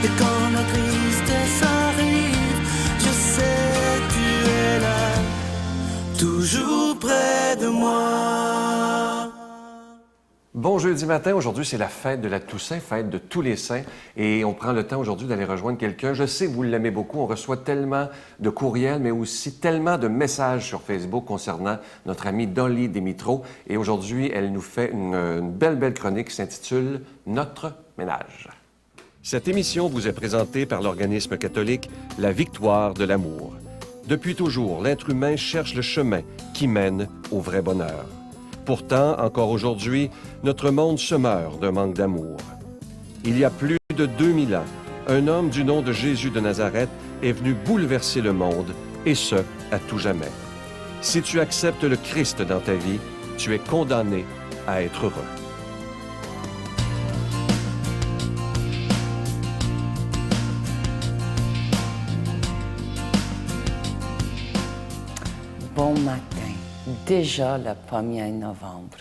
Et quand la tristesse arrive, je sais tu es là, toujours près de moi. Bon jeudi matin, aujourd'hui c'est la fête de la Toussaint, fête de tous les saints, et on prend le temps aujourd'hui d'aller rejoindre quelqu'un. Je sais que vous l'aimez beaucoup, on reçoit tellement de courriels, mais aussi tellement de messages sur Facebook concernant notre amie Dolly Démitro, et aujourd'hui elle nous fait une belle chronique qui s'intitule « Notre ménage ». Cette émission vous est présentée par l'organisme catholique La Victoire de l'amour. Depuis toujours, l'être humain cherche le chemin qui mène au vrai bonheur. Pourtant, encore aujourd'hui, notre monde se meurt d'un manque d'amour. Il y a plus de 2000 ans, un homme du nom de Jésus de Nazareth est venu bouleverser le monde, et ce, à tout jamais. Si tu acceptes le Christ dans ta vie, tu es condamné à être heureux. Bon matin. Déjà le 1er novembre.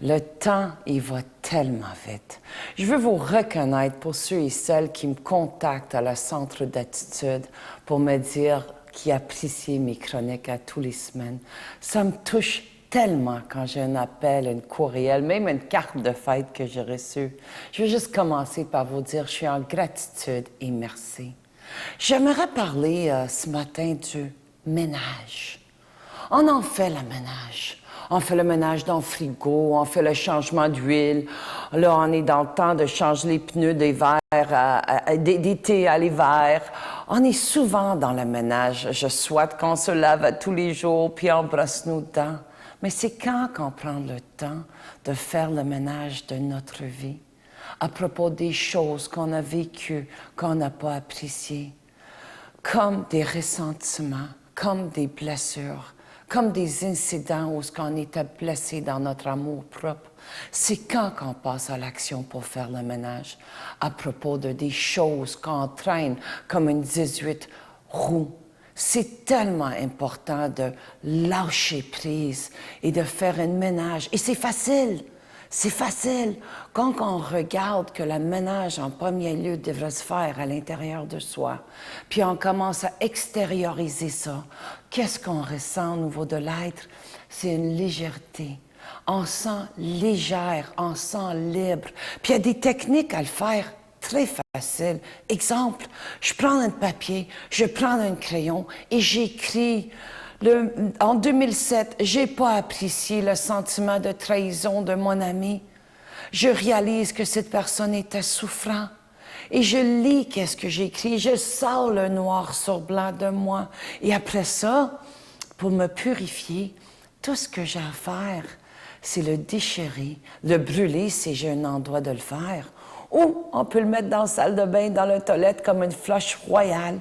Le temps, il va tellement vite. Je veux vous reconnaître pour ceux et celles qui me contactent à la centre d'attitude pour me dire qu'ils apprécient mes chroniques à tous les semaines. Ça me touche tellement quand j'ai un appel, un courriel, même une carte de fête que j'ai reçue. Je veux juste commencer par vous dire je suis en gratitude et merci. J'aimerais parler ce matin du ménage. On en fait le ménage. On fait le ménage dans le frigo, on fait le changement d'huile. Là, on est dans le temps de changer les pneus d'hiver, d'été à l'hiver. On est souvent dans le ménage. Je souhaite qu'on se lave tous les jours, puis on brosse nos dents. Mais c'est quand qu'on prend le temps de faire le ménage de notre vie, à propos des choses qu'on a vécues, qu'on n'a pas appréciées, comme des ressentiments, comme des blessures, comme des incidents où on était blessé dans notre amour propre. C'est quand qu'on passe à l'action pour faire le ménage, à propos de des choses qu'on traîne comme une 18 roues. C'est tellement important de lâcher prise et de faire un ménage. Et c'est facile. C'est facile. Quand on regarde que le ménage, en premier lieu, devrait se faire à l'intérieur de soi, puis on commence à extérioriser ça, qu'est-ce qu'on ressent au niveau de l'être? C'est une légèreté. On sent légère, on sent libre. Puis il y a des techniques à le faire très facile. Exemple, je prends un papier, je prends un crayon et j'écris. En 2007, j'ai pas apprécié le sentiment de trahison de mon ami. Je réalise que cette personne était souffrante. Et je lis qu'est-ce que j'écris. Je sors le noir sur blanc de moi. Et après ça, pour me purifier, tout ce que j'ai à faire, c'est le déchirer, le brûler si j'ai un endroit de le faire. Ou on peut le mettre dans la salle de bain, dans la toilette, comme une flush royale,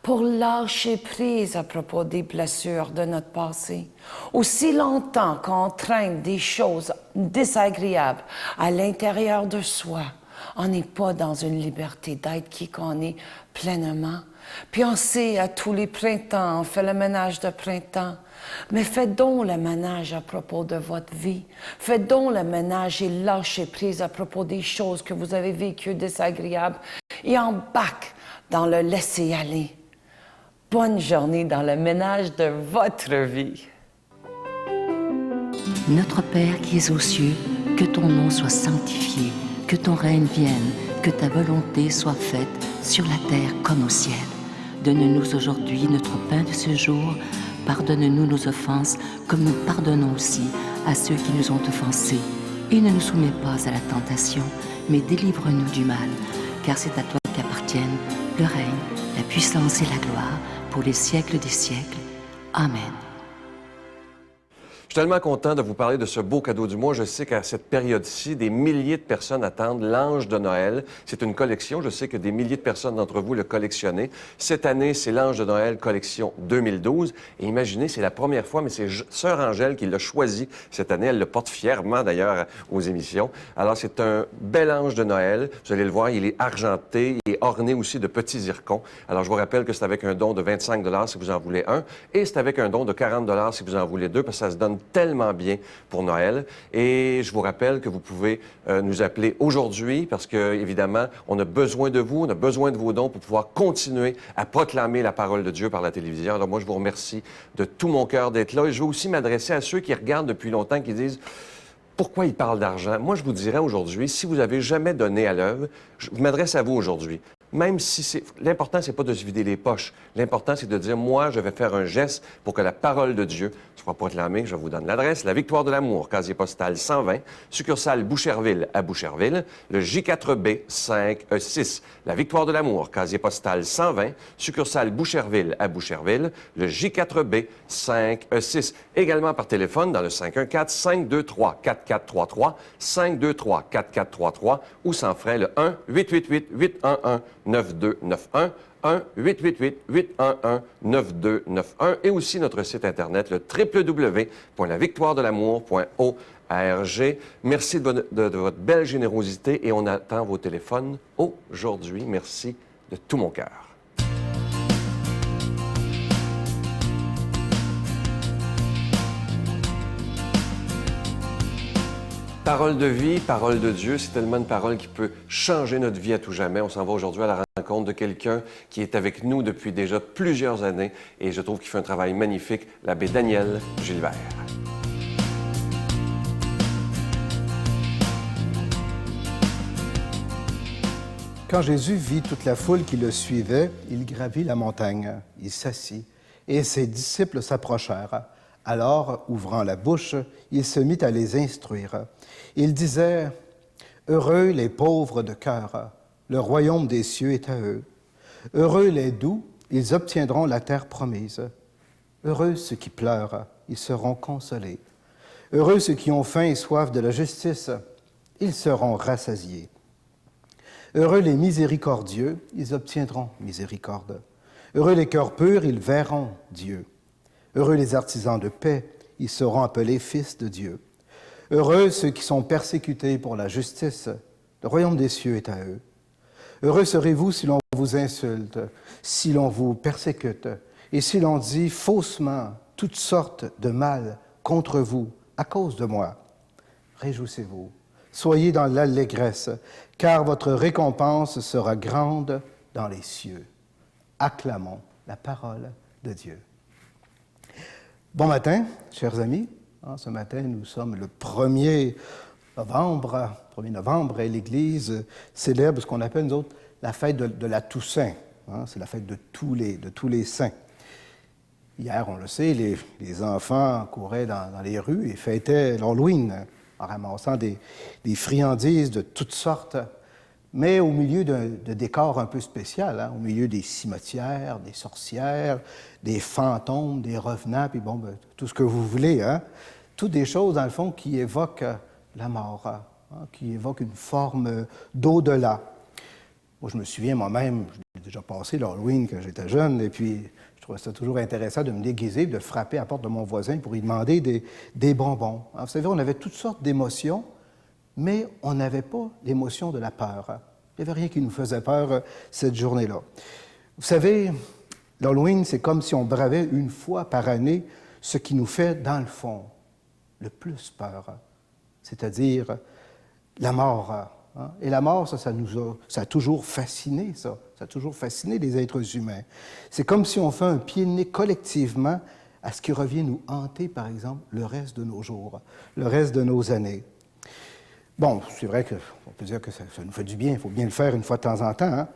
pour lâcher prise à propos des blessures de notre passé. Aussi longtemps qu'on traîne des choses désagréables à l'intérieur de soi, on n'est pas dans une liberté d'être qui qu'on est pleinement. Puis on sait, à tous les printemps, on fait le ménage de printemps. Mais faites donc le ménage à propos de votre vie. Faites donc le ménage et lâchez prise à propos des choses que vous avez vécues désagréables et embarque dans le laisser-aller. Bonne journée dans le ménage de votre vie. Notre Père qui es aux cieux, que ton nom soit sanctifié, que ton règne vienne, que ta volonté soit faite sur la terre comme au ciel. Donne-nous aujourd'hui notre pain de ce jour. Pardonne-nous nos offenses, comme nous pardonnons aussi à ceux qui nous ont offensés. Et ne nous soumets pas à la tentation, mais délivre-nous du mal, car c'est à toi qu'appartiennent le règne, la puissance et la gloire, pour les siècles des siècles. Amen. Je suis tellement content de vous parler de ce beau cadeau du mois. Je sais qu'à cette période-ci, des milliers de personnes attendent l'Ange de Noël. C'est une collection. Je sais que des milliers de personnes d'entre vous le collectionnez. Cette année, c'est l'Ange de Noël collection 2012. Et imaginez, c'est la première fois, mais c'est Sœur Angèle qui l'a choisi cette année. Elle le porte fièrement, d'ailleurs, aux émissions. Alors, c'est un bel Ange de Noël. Vous allez le voir, il est argenté. Il est orné aussi de petits zircons. Alors, je vous rappelle que c'est avec un don de 25 $ si vous en voulez un. Et c'est avec un don de 40 $ si vous en voulez deux, parce que ça se donne tellement bien pour Noël. Et je vous rappelle que vous pouvez nous appeler aujourd'hui parce que, évidemment, on a besoin de vous, on a besoin de vos dons pour pouvoir continuer à proclamer la parole de Dieu par la télévision. Alors moi, je vous remercie de tout mon cœur d'être là. Et je veux aussi m'adresser à ceux qui regardent depuis longtemps, qui disent... Pourquoi il parle d'argent? Moi, je vous dirais aujourd'hui, si vous n'avez jamais donné à l'œuvre, je m'adresse à vous aujourd'hui. Même si c'est... L'important, c'est pas de se vider les poches. L'important, c'est de dire, moi, je vais faire un geste pour que la parole de Dieu soit proclamée. Je vous donne l'adresse. La Victoire de l'amour, casier postal 120, succursale Boucherville à Boucherville, le J4B 5E6. La Victoire de l'amour, casier postal 120, succursale Boucherville à Boucherville, le J4B 5E6. Également par téléphone dans le 514-523-4433, 523-4433 ou sans frais le 1-888-811-9291, 1-888-811-9291 et aussi notre site Internet, le www.lavictoiredelamour.org. Merci de votre belle générosité et on attend vos téléphones aujourd'hui. Merci de tout mon cœur. Parole de vie, parole de Dieu, c'est tellement une parole qui peut changer notre vie à tout jamais. On s'en va aujourd'hui à la rencontre de quelqu'un qui est avec nous depuis déjà plusieurs années et je trouve qu'il fait un travail magnifique, l'abbé Daniel Gilbert. Quand Jésus vit toute la foule qui le suivait, il gravit la montagne, il s'assit, et ses disciples s'approchèrent. Alors, ouvrant la bouche, il se mit à les instruire. Il disait, « Heureux les pauvres de cœur, le royaume des cieux est à eux. Heureux les doux, ils obtiendront la terre promise. Heureux ceux qui pleurent, ils seront consolés. Heureux ceux qui ont faim et soif de la justice, ils seront rassasiés. Heureux les miséricordieux, ils obtiendront miséricorde. Heureux les cœurs purs, ils verront Dieu. Heureux les artisans de paix, ils seront appelés fils de Dieu. Heureux ceux qui sont persécutés pour la justice, le royaume des cieux est à eux. Heureux serez-vous si l'on vous insulte, si l'on vous persécute, et si l'on dit faussement toutes sortes de mal contre vous à cause de moi. Réjouissez-vous, soyez dans l'allégresse, car votre récompense sera grande dans les cieux. Acclamons la parole de Dieu. Bon matin, chers amis. Ce matin, nous sommes le 1er novembre, et l'Église célèbre ce qu'on appelle, nous autres, la fête de la Toussaint. C'est la fête de tous les saints. Hier, on le sait, les enfants couraient dans les rues et fêtaient l'Halloween en ramassant des friandises de toutes sortes, mais au milieu de décors un peu spécial, au milieu des cimetières, des sorcières, des fantômes, des revenants, puis bon, tout ce que vous voulez, toutes des choses, dans le fond, qui évoquent la mort, qui évoquent une forme d'au-delà. Moi, je me souviens moi-même, j'ai déjà passé l'Halloween quand j'étais jeune, et puis je trouvais ça toujours intéressant de me déguiser, de frapper à la porte de mon voisin pour lui demander des bonbons. Alors, vous savez, on avait toutes sortes d'émotions, mais on n'avait pas l'émotion de la peur. Il n'y avait rien qui nous faisait peur cette journée-là. Vous savez, l'Halloween, c'est comme si on bravait une fois par année ce qui nous fait, dans le fond, le plus peur, c'est-à-dire la mort. Et la mort, ça a toujours fasciné, ça. Ça a toujours fasciné les êtres humains. C'est comme si on fait un pied de nez collectivement à ce qui revient nous hanter, par exemple, le reste de nos jours, le reste de nos années. Bon, c'est vrai qu'on peut dire que ça nous fait du bien, il faut bien le faire une fois de temps en temps,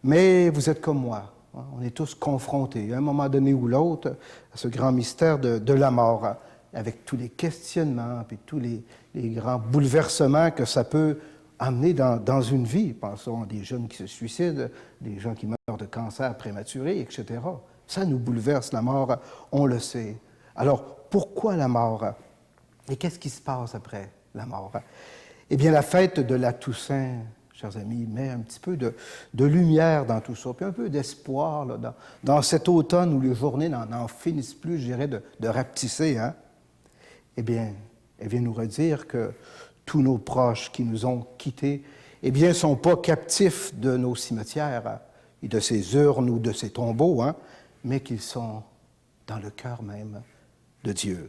mais vous êtes comme moi, on est tous confrontés, à un moment donné ou l'autre, à ce grand mystère de la mort, avec tous les questionnements, puis tous les grands bouleversements que ça peut amener dans une vie. Pensons à des jeunes qui se suicident, des gens qui meurent de cancer prématuré, etc. Ça nous bouleverse, la mort, on le sait. Alors, pourquoi la mort? Et qu'est-ce qui se passe après la mort? Eh bien, la fête de la Toussaint, chers amis, met un petit peu de lumière dans tout ça, puis un peu d'espoir là, dans cet automne où les journées n'en finissent plus, je dirais, de rapetisser. Eh bien, elle vient nous redire que tous nos proches qui nous ont quittés, eh bien, ne sont pas captifs de nos cimetières et de ces urnes ou de ces tombeaux, mais qu'ils sont dans le cœur même de Dieu.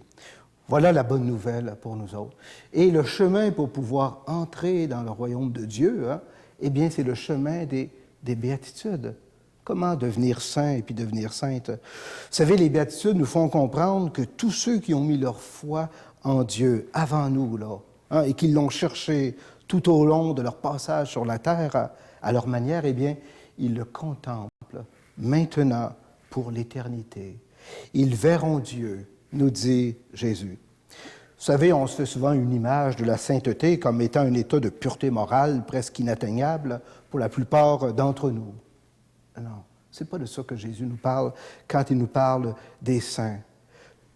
Voilà la bonne nouvelle pour nous autres. Et le chemin pour pouvoir entrer dans le royaume de Dieu, hein, eh bien, c'est le chemin des béatitudes. Comment devenir saint et puis devenir sainte? Vous savez, les béatitudes nous font comprendre que tous ceux qui ont mis leur foi en Dieu avant nous, là, hein, et qui l'ont cherché tout au long de leur passage sur la terre, à leur manière, eh bien, ils le contemplent maintenant pour l'éternité. Ils verront Dieu, nous dit Jésus. Vous savez, on se fait souvent une image de la sainteté comme étant un état de pureté morale presque inatteignable pour la plupart d'entre nous. Non, ce n'est pas de ça que Jésus nous parle quand il nous parle des saints.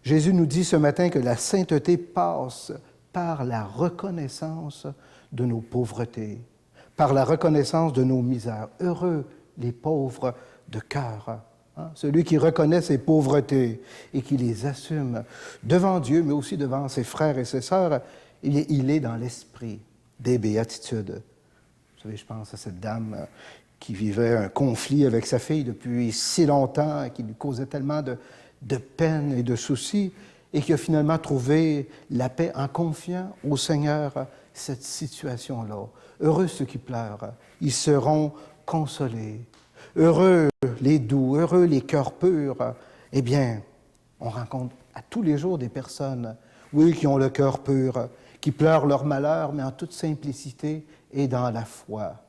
Jésus nous dit ce matin que la sainteté passe par la reconnaissance de nos pauvretés, par la reconnaissance de nos misères. Heureux les pauvres de cœur. Hein? Celui qui reconnaît ses pauvretés et qui les assume devant Dieu, mais aussi devant ses frères et ses sœurs, il est dans l'esprit des béatitudes. Vous savez, je pense à cette dame qui vivait un conflit avec sa fille depuis si longtemps et qui lui causait tellement de peine et de soucis et qui a finalement trouvé la paix en confiant au Seigneur cette situation-là. Heureux ceux qui pleurent, ils seront consolés. Heureux les doux, heureux les cœurs purs. Eh bien, on rencontre à tous les jours des personnes, oui, qui ont le cœur pur, qui pleurent leur malheur, mais en toute simplicité et dans la foi.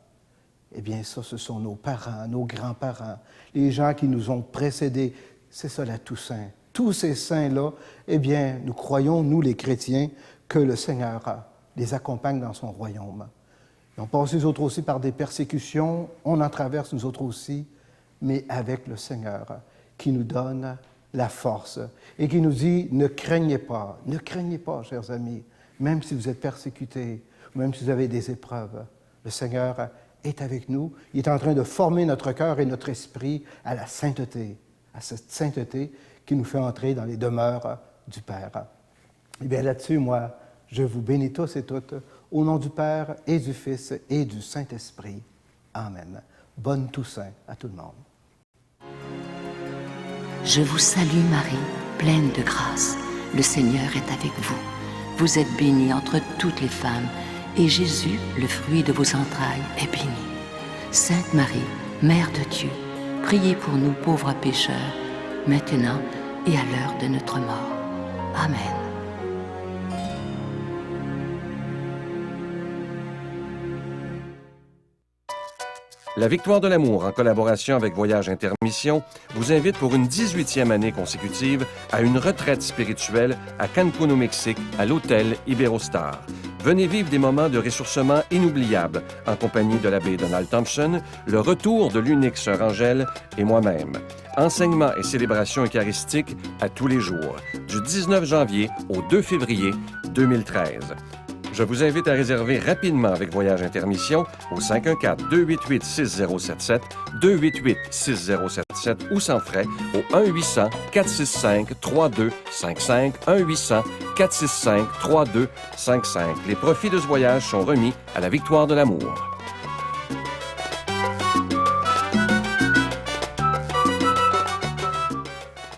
Eh bien, ça, ce sont nos parents, nos grands-parents, les gens qui nous ont précédés. C'est ça, la Toussaint. Tous ces saints-là, eh bien, nous croyons, nous les chrétiens, que le Seigneur les accompagne dans son royaume. Ils ont passé, nous autres aussi, par des persécutions. On en traverse, nous autres aussi, mais avec le Seigneur qui nous donne la force et qui nous dit, ne craignez pas, chers amis, même si vous êtes persécutés, même si vous avez des épreuves. Le Seigneur est avec nous. Il est en train de former notre cœur et notre esprit à la sainteté, à cette sainteté qui nous fait entrer dans les demeures du Père. Eh bien, là-dessus, moi, je vous bénis tous et toutes, au nom du Père et du Fils et du Saint-Esprit. Amen. Bonne Toussaint à tout le monde. Je vous salue Marie, pleine de grâce. Le Seigneur est avec vous. Vous êtes bénie entre toutes les femmes, et Jésus, le fruit de vos entrailles, est béni. Sainte Marie, Mère de Dieu, priez pour nous pauvres pécheurs, maintenant et à l'heure de notre mort. Amen. La Victoire de l'amour, en collaboration avec Voyage Intermission, vous invite pour une 18e année consécutive à une retraite spirituelle à Cancún au Mexique, à l'hôtel Iberostar. Venez vivre des moments de ressourcement inoubliables en compagnie de l'abbé Donald Thompson, le retour de l'unique sœur Angèle et moi-même. Enseignements et célébrations eucharistiques à tous les jours, du 19 janvier au 2 février 2013. Je vous invite à réserver rapidement avec Voyage Intermission au 514-288-6077, 288-6077 ou sans frais au 1-800-465-3255, 1-800-465-3255. Les profits de ce voyage sont remis à la Victoire de l'amour.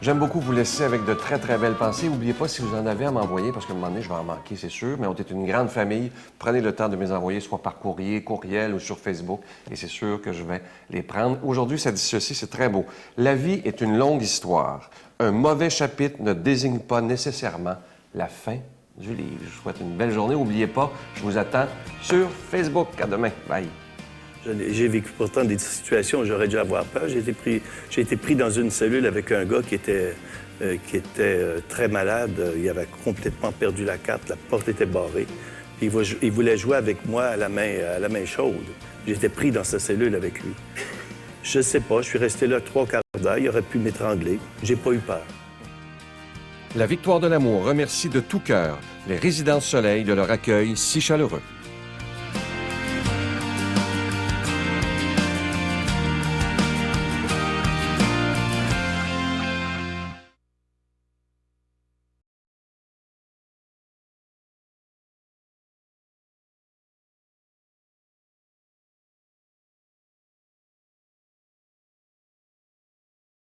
J'aime beaucoup vous laisser avec de très, très belles pensées. N'oubliez pas, si vous en avez à m'envoyer, parce qu'à un moment donné, je vais en manquer, c'est sûr, mais on est une grande famille. Prenez le temps de me les envoyer, soit par courrier, courriel ou sur Facebook, et c'est sûr que je vais les prendre. Aujourd'hui, ça dit ceci, c'est très beau. La vie est une longue histoire. Un mauvais chapitre ne désigne pas nécessairement la fin du livre. Je vous souhaite une belle journée. N'oubliez pas, je vous attends sur Facebook. À demain. Bye. J'ai vécu pourtant des situations où j'aurais dû avoir peur. J'ai été pris dans une cellule avec un gars qui était très malade. Il avait complètement perdu la carte. La porte était barrée. Puis il voulait jouer avec moi à la main chaude. J'étais pris dans sa cellule avec lui. Je sais pas, je suis resté là 3 quarts d'heure. Il aurait pu m'étrangler. J'ai pas eu peur. La Victoire de l'amour remercie de tout cœur les Résidences Soleil de leur accueil si chaleureux.